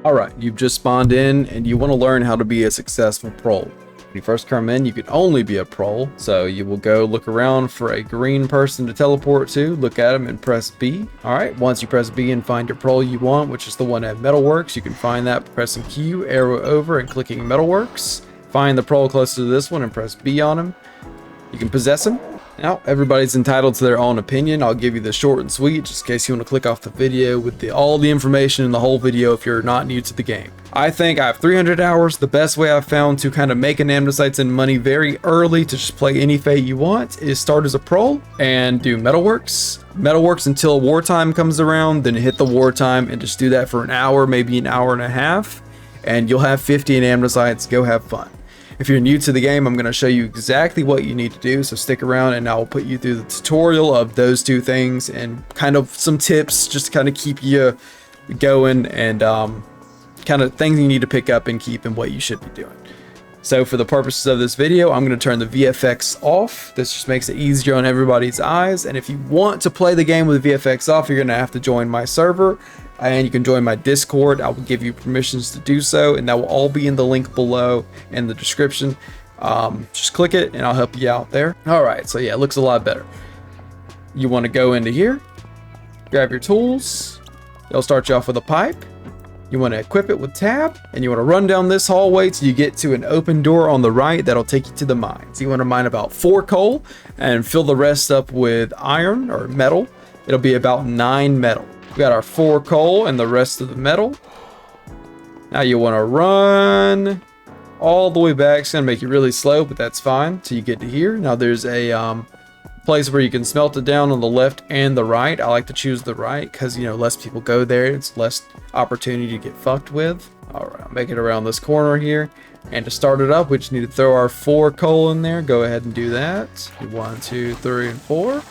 Alright, you've just spawned in and you want to learn how to be a successful prole. When you first come in, you can only be a prole, so you will go look around for a green person to teleport to, look at them and press B. Alright, once you press B and find your prole you want, which is the one at Metalworks, you can find that by pressing Q, arrow over, and clicking Metalworks. Find the prole closest to this one and press B on him. You can possess him. Now, everybody's entitled to their own opinion. I'll give you the short and sweet, just in case you want to click off the video with all the information in the whole video if you're not new to the game. I think I have 300 hours. The best way I've found to kind of make an andesites and money very early to just play any fate you want is start as a prole and do Metalworks. Metalworks until wartime comes around, then hit the wartime and just do that for an hour, maybe an hour and a half, and you'll have 50 in andesites. Go have fun. If you're new to the game, I'm going to show you exactly what you need to do, so stick around and I'll put you through the tutorial of those two things and kind of some tips just to kind of keep you going and kind of things you need to pick up and keep and what you should be doing. So for the purposes of this video, I'm going to turn the VFX off. This just makes it easier on everybody's eyes, and if you want to play the game with VFX off, you're going to have to join my server. And you can join my Discord. I will give you permissions to do so, and that will all be in the link below in the description. Just click it and I'll help you out there. Alright, so yeah, it looks a lot better. You want to go into here, grab your tools. It'll start you off with a pipe. You want to equip it with tab, and you want to run down this hallway till you get to an open door on the right that'll take you to the mines. You want to mine about 4 coal and fill the rest up with iron or metal. It'll be about 9 metal. We got our 4 coal and the rest of the metal. Now you want to run all the way back. It's going to make you really slow, but that's fine till you get to here. Now there's a place where you can smelt it down on the left and the right. I like to choose the right because, you know, less people go there. It's less opportunity to get fucked with. All right, I'll make it around this corner here. And to start it up, we just need to throw our 4 coal in there. Go ahead and do that. 1, 2, 3, and 4.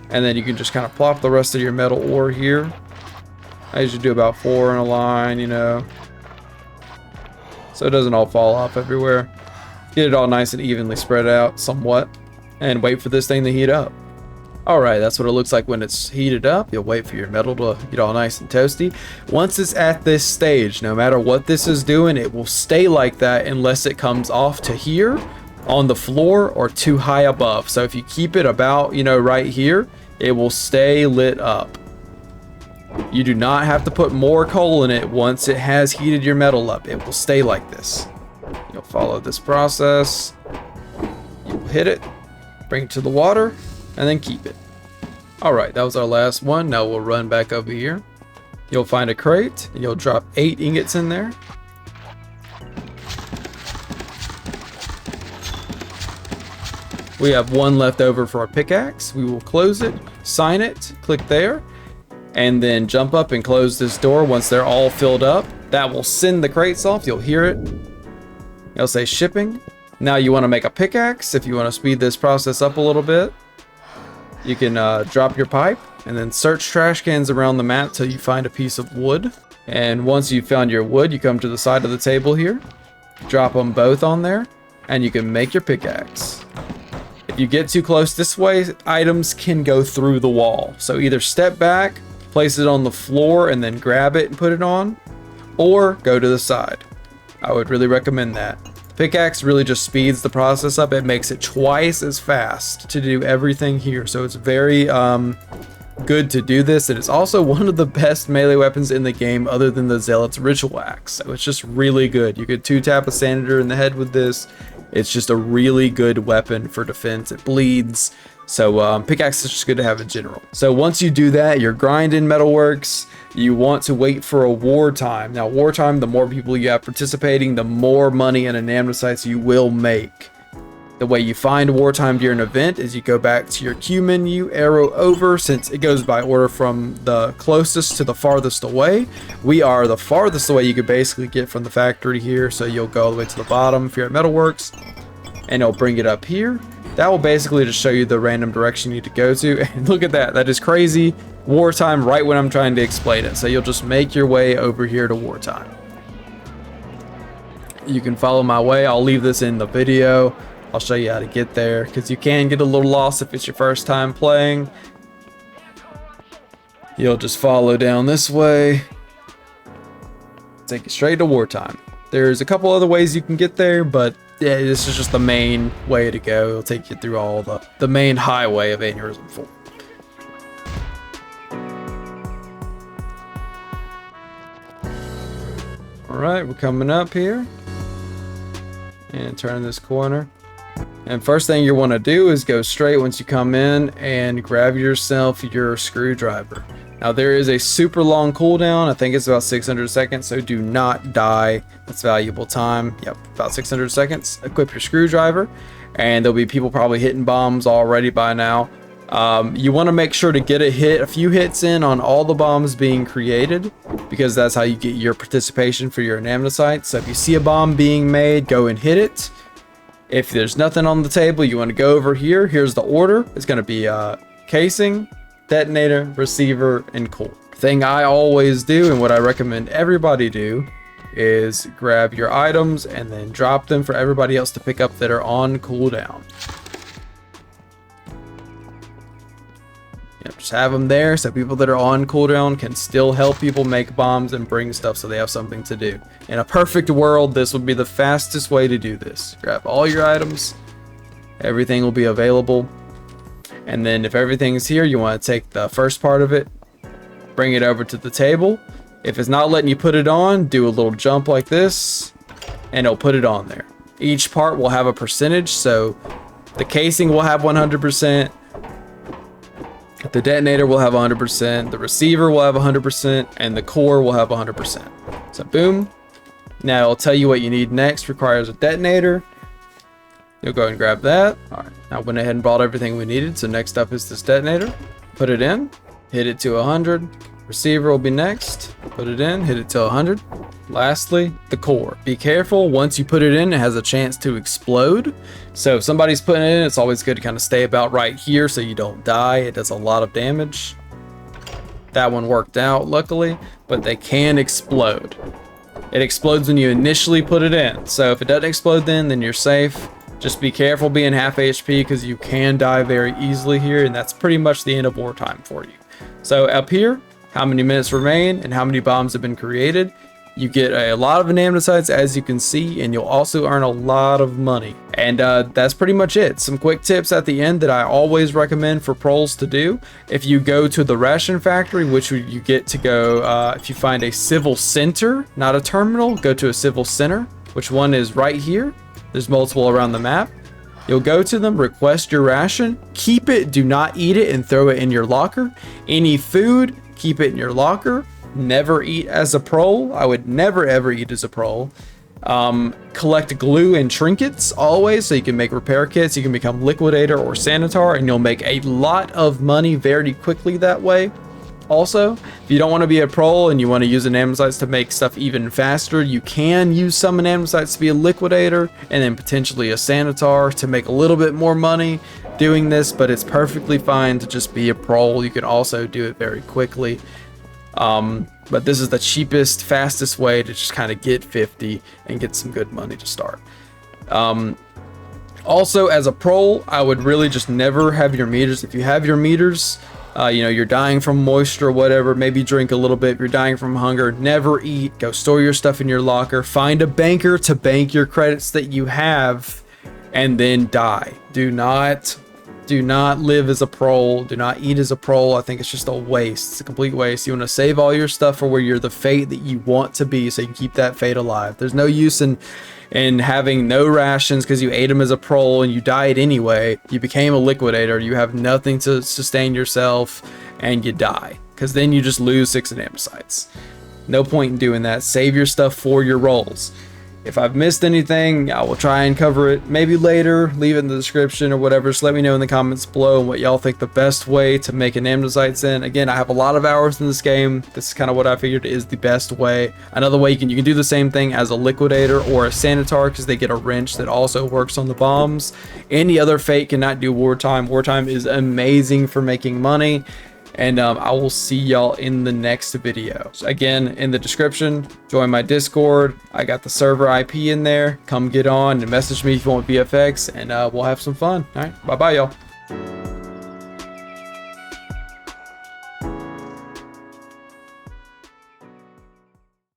And then you can just kind of plop the rest of your metal ore here. I usually do about 4 in a line, you know, so it doesn't all fall off everywhere. Get it all nice and evenly spread out somewhat, and wait for this thing to heat up. Alright, that's what it looks like when it's heated up. You'll wait for your metal to get all nice and toasty. Once it's at this stage, no matter what this is doing, it will stay like that unless it comes off to here on the floor or too high above. So if you keep it about, you know, right here, it will stay lit up. You do not have to put more coal in it once it has heated your metal up. It will stay like this. You'll follow this process. You'll hit it, bring it to the water, and then keep it. Alright, that was our last one. Now we'll run back over here. You'll find a crate, and you'll drop 8 ingots in there. We have 1 left over for our pickaxe. We will close it, sign it, click there, and then jump up and close this door once they're all filled up. That will send the crates off. You'll hear it. It'll say shipping. Now you want to make a pickaxe. If you want to speed this process up a little bit, you can drop your pipe and then search trash cans around the map till you find a piece of wood. And once you've found your wood, you come to the side of the table here, drop them both on there, and you can make your pickaxe. If you get too close this way, items can go through the wall. So either step back, place it on the floor, and then grab it and put it on, or go to the side. I would really recommend that. The pickaxe really just speeds the process up. It makes it twice as fast to do everything here. So it's very good to do this. It is also one of the best melee weapons in the game other than the Zealot's Ritual Axe. So it's just really good. You could 2-tap a Senator in the head with this. It's just a really good weapon for defense. It bleeds. So pickaxe is just good to have in general. So once you do that, you're grinding Metalworks. You want to wait for a wartime. Now wartime, the more people you have participating, the more money in andesites you will make. The way you find wartime during an event is you go back to your queue menu, arrow over, since it goes by order from the closest to the farthest away. We are the farthest away you could basically get from the factory here, so you'll go all the way to the bottom if you're at Metalworks, and it'll bring it up here. That will basically just show you the random direction you need to go to. And look at that, that is crazy. Wartime right when I'm trying to explain it. So you'll just make your way over here to wartime. You can follow my way. I'll leave this in the video. I'll show you how to get there, because you can get a little lost if it's your first time playing. You'll just follow down this way. take you straight to Wartime. There's a couple other ways you can get there, but yeah, this is just the main way to go. It'll take you through all the main highway of Aneurism 4. Alright, we're coming up here. And turn this corner. And first thing you want to do is go straight once you come in and grab yourself your screwdriver. Now there is a super long cooldown. I think it's about 600 seconds, so do not die. That's valuable time. Yep, about 600 seconds. Equip your screwdriver, and there'll be people probably hitting bombs already by now. You want to make sure to get a few hits in on all the bombs being created, because that's how you get your participation for your anamnesites. So if you see a bomb being made, go and hit it. If there's nothing on the table, you want to go over here. Here's the order. It's going to be casing, detonator, receiver, and core. Thing I always do, and what I recommend everybody do, is grab your items and then drop them for everybody else to pick up that are on cooldown. Yep, just have them there so people that are on cooldown can still help people make bombs and bring stuff so they have something to do. In a perfect world, this would be the fastest way to do this. Grab all your items, everything will be available. And then if everything's here, you want to take the first part of it, bring it over to the table. If it's not letting you put it on, do a little jump like this, and it'll put it on there. Each part will have a percentage, so the casing will have 100%, the detonator will have 100%, the receiver will have 100%, and the core will have 100%. So boom. Now it'll tell you what you need next. Requires a detonator. You'll go and grab that. All right, I went ahead and brought everything we needed. So next up is this detonator. Put it in, hit it to 100. Receiver will be next. Put it in, hit it to 100. Lastly, the core. Be careful, once you put it in, it has a chance to explode. So if somebody's putting it in, it's always good to kind of stay about right here so you don't die. It does a lot of damage. That one worked out, luckily, but they can explode. It explodes when you initially put it in. So if it doesn't explode then you're safe. Just be careful being half HP because you can die very easily here, and that's pretty much the end of Wartime for you. So up here, how many minutes remain and how many bombs have been created. You get a lot of anamnesites, as you can see, and you'll also earn a lot of money. And that's pretty much it. Some quick tips at the end that I always recommend for proles to do. If you go to the ration factory, which you get to go, if you find a civil center, not a terminal, go to a civil center, which one is right here. There's multiple around the map. You'll go to them, request your ration, keep it, do not eat it and throw it in your locker. Any food, keep it in your locker. Never eat as a prole. I would never ever eat as a prole. Collect glue and trinkets always, so you can make repair kits. You can become liquidator or sanitar, and you'll make a lot of money very quickly that way. Also, if you don't want to be a prole and you want to use anamnesites to make stuff even faster, you can use some anamnesites to be a liquidator and then potentially a sanitar to make a little bit more money doing this, but it's perfectly fine to just be a prole. You can also do it very quickly. But this is the cheapest, fastest way to just kind of get 50 and get some good money to start. Also, as a prole, I would really just never have your meters. If you have your meters, you know, you're dying from moisture or whatever, maybe drink a little bit. If you're dying from hunger, never eat. Go store your stuff in your locker. Find a banker to bank your credits that you have, and then die. Do not live as a prole. Do not eat as a prole. I think it's just a waste. It's a complete waste. You want to save all your stuff for where you're the fate that you want to be, so you can keep that fate alive. There's no use in having no rations because you ate them as a prole and you died anyway. You became a liquidator. You have nothing to sustain yourself and you die, because then you just lose 6 anamnesites. No point in doing that. Save your stuff for your rolls. If I've missed anything, I will try and cover it maybe later. Leave it in the description or whatever. Just let me know in the comments below what y'all think the best way to make anamnesites in. Again, I have a lot of hours in this game. This is kind of what I figured is the best way. Another way, you can do the same thing as a liquidator or a sanitar, because they get a wrench that also works on the bombs. Any other fate cannot do wartime. Wartime is amazing for making money. And I will see y'all in the next video. So again, in the description, join my Discord. I got the server IP in there. Come get on and message me if you want VFX, and we'll have some fun. All right, bye-bye, y'all.